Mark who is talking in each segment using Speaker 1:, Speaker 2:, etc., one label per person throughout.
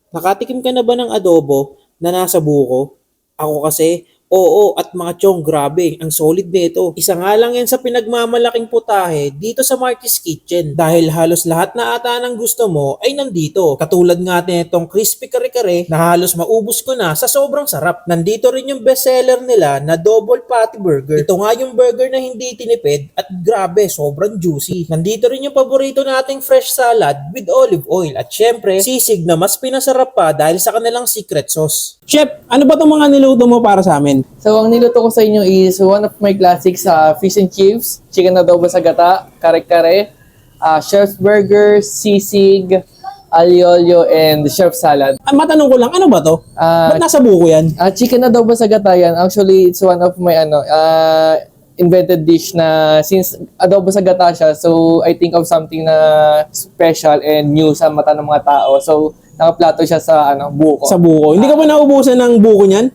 Speaker 1: Nakatikim ka na ba ng adobo na nasa buko? Ako kasi, oo, at mga chong, grabe, ang solid nito. Isa nga lang yan sa pinagmamalaking putahe dito sa Marty's Kitchen dahil halos lahat na ata ng gusto mo ay nandito. Katulad nga nitong crispy kare-kare na halos maubos ko na sa sobrang sarap. Nandito rin yung bestseller nila na double patty burger. Ito nga yung burger na hindi tinipid at grabe, sobrang juicy. Nandito rin yung paborito nating fresh salad with olive oil at syempre, sisig na mas pinasarap pa dahil sa kanilang secret sauce. Chef, ano ba itong mga niluto mo para sa amin?
Speaker 2: So, ang niluto ko sa inyo is one of my classics, fish and chips, chicken adobo sa gata, kare-kare, chef's burger, sisig, aliolio, and chef salad.
Speaker 1: Matanong ko lang, ano ba to? Ba't nasa buko yan?
Speaker 2: Chicken adobo sa gata yan, actually, it's one of my invented dish na since adobo sa gata siya, so I think of something na special and new sa mata ng mga tao. So, nakaplato siya sa buko.
Speaker 1: Sa buko. Hindi ka ba naubusan ng buko niyan?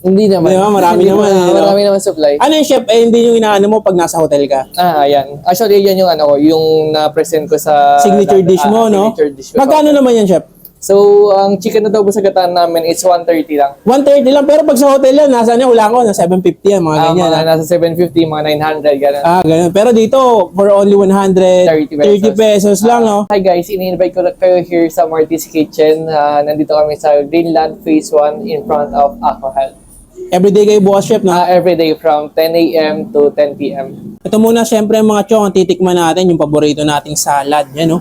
Speaker 2: Hindi naman.
Speaker 1: Di ba? Marami naman.
Speaker 2: Marami naman supply.
Speaker 1: Ano yung chef? Hindi yung inaano mo pag nasa hotel ka?
Speaker 2: Ayan. Actually, yan yung yung na-present ko sa
Speaker 1: Signature dish mo, no?
Speaker 2: Signature dish ko.
Speaker 1: Magkano naman yan, chef?
Speaker 2: So, ang chicken adobo sa gata namin is 130 lang.
Speaker 1: 130 lang. Pero pag sa hotel yan, nasa niya, wala ko, na 750 yan, mga ganyan.
Speaker 2: Mga nasa 750, mga 900, gano'n.
Speaker 1: Ganun. Pero dito, for only 130 pesos lang, no?
Speaker 2: Hi guys, ini-invite ko kayo here sa Marty's Kitchen. Nandito kami sa Greenland Phase 1 in front of Aqua Health.
Speaker 1: Everyday kayo bukas, chef, no?
Speaker 2: Every day from 10 a.m. to 10 p.m.
Speaker 1: Ito muna, syempre, mga chong, ang titikman natin, yung paborito nating salad. Yan, no?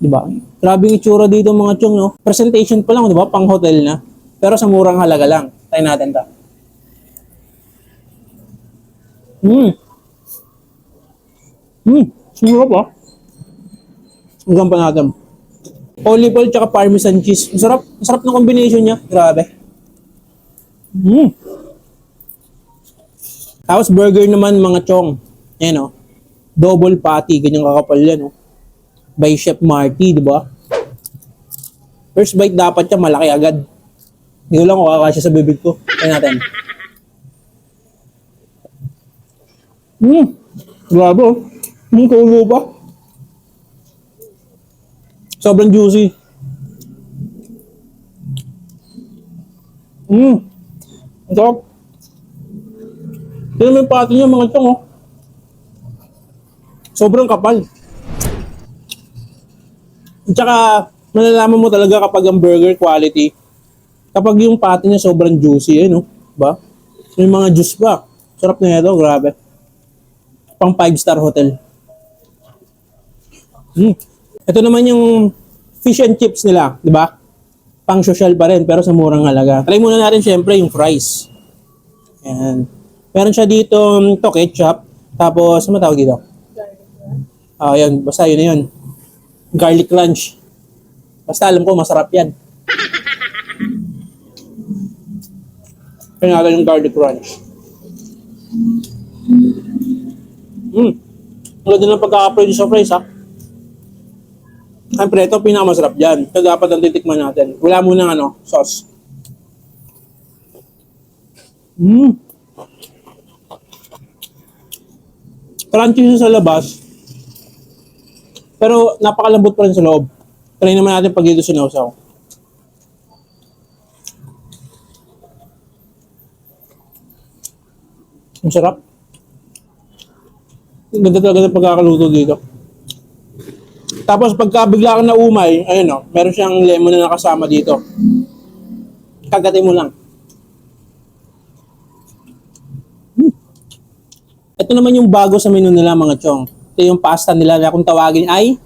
Speaker 1: Diba? Grabe yung itsura dito, mga chong, no? Presentation pa lang, diba? Pang hotel na. Pero sa murang halaga lang. Try natin ta. Sarap, ah. Hanggang pa natin. Olive oil tsaka parmesan cheese. Masarap. Masarap ng combination niya. Grabe. Tapos burger naman, mga chong. Ayan, no? Double patty. Ganyang kakapal yan, no? By Chef Marty, di ba? First bite dapat siya malaki agad. Hindi ko lang kung kakasya sa bibig ko. Try natin. Grabe, oh. Kulo pa. Sobrang juicy. Ang sarap. Tignan mo yung patty niya, mga chong, oh. Sobrang kapal. At saka, malalaman mo talaga kapag ang burger quality, kapag yung patty niya sobrang juicy, no? Ba? May mga juice pa. Sarap na ito, grabe. Pang 5-star hotel. Ito naman yung fish and chips nila, di ba? Pang social pa rin, pero sa murang halaga. Try muna natin syempre yung fries. Ayan. Meron siya dito, to ketchup. Tapos, ano tawag dito? Yan, basta yun na yun. Garlic crunch. Basta alam ko, masarap yan. Kaya natin yung garlic crunch. Ang ganda ng pagkaka-produce sa fries, ha? Siyempre, ito pinakamasarap dyan. Ito dapat ang titikman natin. Wala munang sauce. Crunchy siya sa labas. Pero napakalambot pa rin sa loob. Try naman natin pag dito sinawsaw. Ang sarap. Ang ganda talaga ng pagkakaluto dito. Tapos pagka bigla kang naumay, ayun o, meron siyang lemon na nakasama dito. Kagatin mo lang. Ito naman yung bago sa menu nila, mga chong. Ito yung pasta nila na kung tawagin ay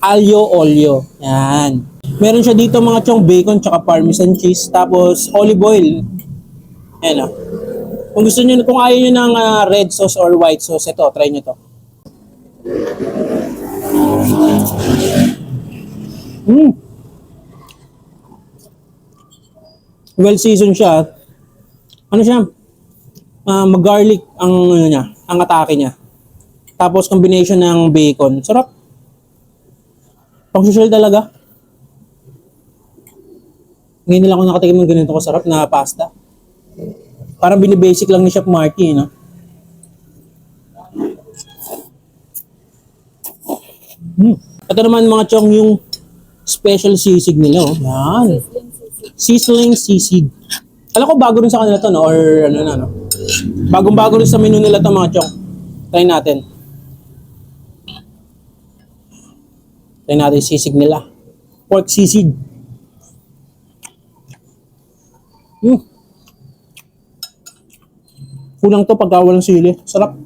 Speaker 1: Aglio Olio. Yan. Meron siya dito, mga chong, bacon tsaka parmesan cheese. Tapos olive oil. Ayan o. Kung gusto niyo, kung ayaw niyo ng red sauce or white sauce, ito, try niyo to. Well seasoned siya. Ano siya? Mag-garlic ang niya, ang atake niya. Tapos combination ng bacon. Sarap. Pang-social talaga. Ngayon nila ako nakatikim ng ganito kasarap na pasta. Parang binibasic lang ni Chef Marty, no?
Speaker 3: Ito naman mga chong yung special sisig nila. Oh. Yan. Sizzling sisig. Alam ko bago rin sa kanila to, no? Or ano na, no? Bagong-bago rin sa menu nila to mga chong. Try natin. Try natin yung sisig nila. Pork sisig. Kulang to pagka walang sili. Sarap.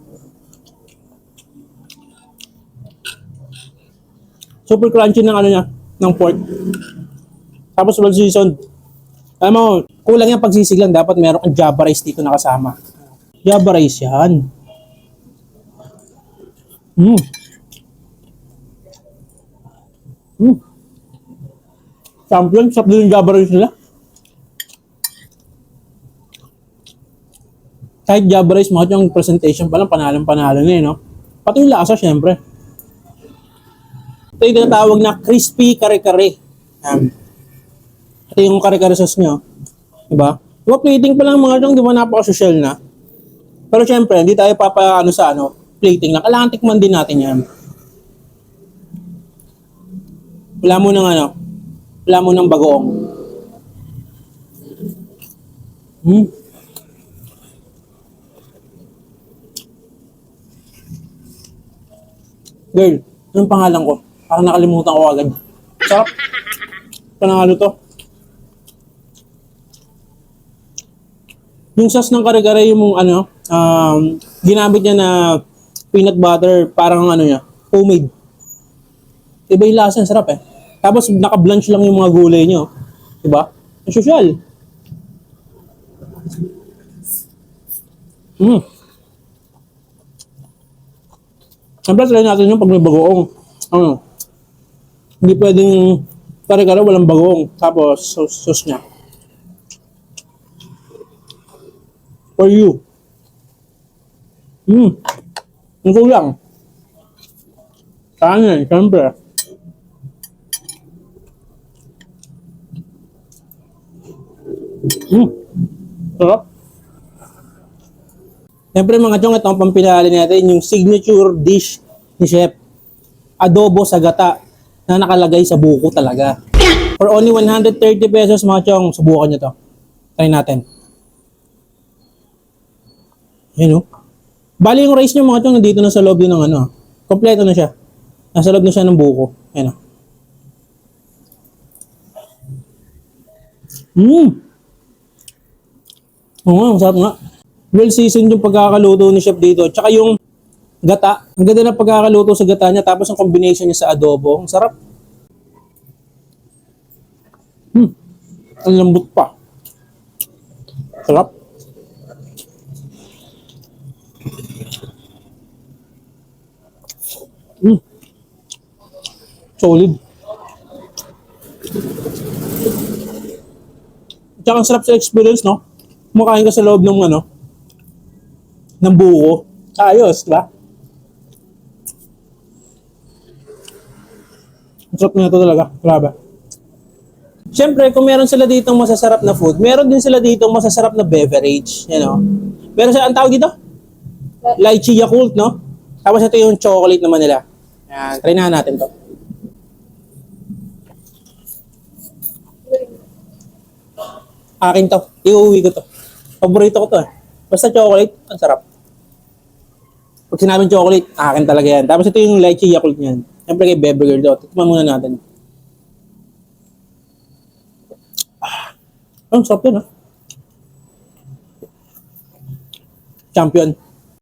Speaker 3: Super crunchy ng ano niya, ng pork. Tapos well seasoned. Alam mo, kulang yung pagsisig lang. Dapat meron kang Java rice dito nakasama. Java rice yan. Champion, sarap din yung Java rice nila. Kahit Java rice, mga yung presentation pa lang, panalo na no? Pati yung lasa, syempre. Ito yung tinatawag na crispy kare-kare. Ito yung kare-kare sauce nyo. Diba? Diba plating pa lang mga chong, di ba napaka-social na? Pero syempre, hindi tayo papaano sa plating lang. Kailangan tikman din natin yan. Wala mo ng bagoong. Girl, anong pangalan ko? Parang nakalimutan ko agad. Sarap. Panalo to. Yung sauce ng kare-kare yung ginamit niya na peanut butter, parang homemade. Iba yung lasa, sarap eh. Tapos naka-blanch lang yung mga gulay niyo. Diba? Ang social. Siyempre, try natin yung pag may bagoong. Hindi pwedeng kare-kare walang bagoong. Tapos, sauce niya. For you. Ang kulang. Kanin, siyempre. Sarap. Siyempre mga chong, ito ang pampinali natin, yung signature dish ni Chef. Adobo sa gata na nakalagay sa buko talaga. For only 130 pesos mga chong, subukan nyo to. Try natin. Ayun o. Bali yung rice nyo mga chong, nandito na sa loob din ng kompleto na siya. Nasa loob na siya ng buko. Ayun o. Oo, masarap nga. Well seasoned yung pagkakaluto ni Chef dito. Tsaka yung gata. Ang ganda na pagkakaluto sa gata niya. Tapos ang combination niya sa adobo. Ang sarap. Ang lambot pa. Sarap. Solid. Tsaka ang sarap sa experience, no? Kumakain ka sa loob ng ng buko. Ayos, di ba? Ang sarap na ito talaga. Grabe. Siyempre, kung meron sila ditong masasarap na food, meron din sila ditong masasarap na beverage. Meron sila, ang tawag dito? Lychee Yakult, no? Tapos ito yung chocolate naman nila. Ayan, try na natin to. Akin to. Iuwi ko to. Paborito ko to eh. Basta chocolate, ang sarap. Pag sinabing chocolate, akin talaga yan. Tapos ito yung lychee Yakult niyan. Siyempre kay Bebe Girl to. Tikman muna natin. Ang sarap yun, ha? Champion.